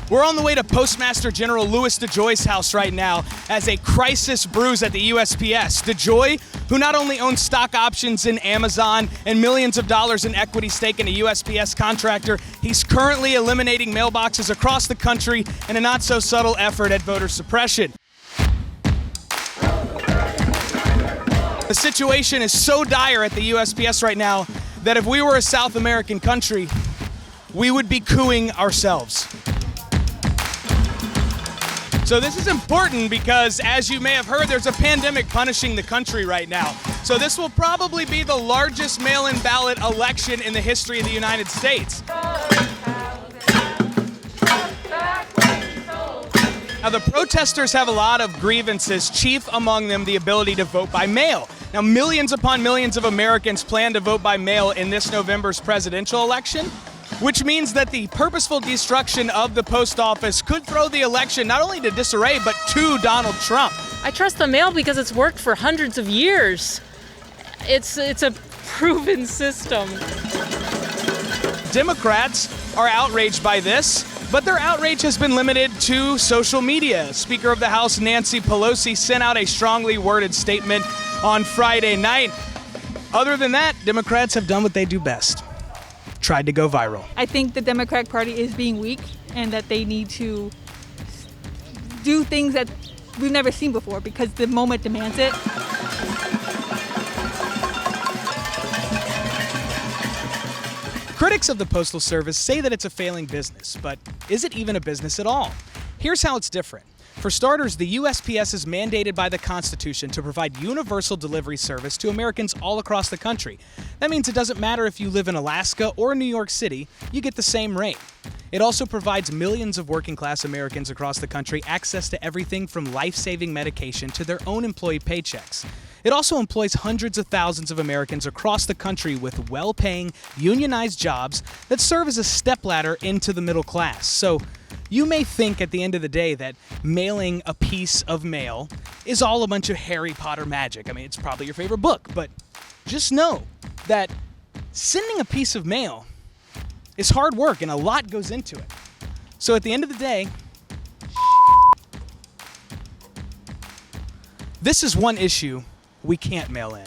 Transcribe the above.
We're on the way to Postmaster General Louis DeJoy's house right now as a crisis brews at the USPS. DeJoy, who not only owns stock options in Amazon and millions of dollars in equity stake in a USPS contractor, he's currently eliminating mailboxes across the country in a not-so-subtle effort at voter suppression. The situation is so dire at the USPS right now that if we were a South American country, we would be cooing ourselves. So this is important because, as you may have heard, there's a pandemic punishing the country right now. So this will probably be the largest mail-in ballot election in the history of the United States. Now, the protesters have a lot of grievances, chief among them the ability to vote by mail. Now, millions upon millions of Americans plan to vote by mail in this November's presidential election, which means that the purposeful destruction of the post office could throw the election not only to disarray, but to Donald Trump. I trust the mail because it's worked for hundreds of years. It's a proven system. Democrats are outraged by this, but their outrage has been limited to social media. Speaker of the House Nancy Pelosi sent out a strongly worded statement on Friday night. Other than that, Democrats have done what they do best. Tried to go viral. I think the Democratic Party is being weak and that they need to do things that we've never seen before because the moment demands it. Critics of the Postal Service say that it's a failing business, but is it even a business at all? Here's how it's different. For starters, the USPS is mandated by the Constitution to provide universal delivery service to Americans all across the country. That means it doesn't matter if you live in Alaska or New York City, you get the same rate. It also provides millions of working-class Americans across the country access to everything from life-saving medication to their own employee paychecks. It also employs hundreds of thousands of Americans across the country with well-paying, unionized jobs that serve as a stepladder into the middle class. So, you may think at the end of the day that mailing a piece of mail is all a bunch of Harry Potter magic. I mean, it's probably your favorite book, but just know that sending a piece of mail is hard work and a lot goes into it. So at the end of the day, this is one issue we can't mail in.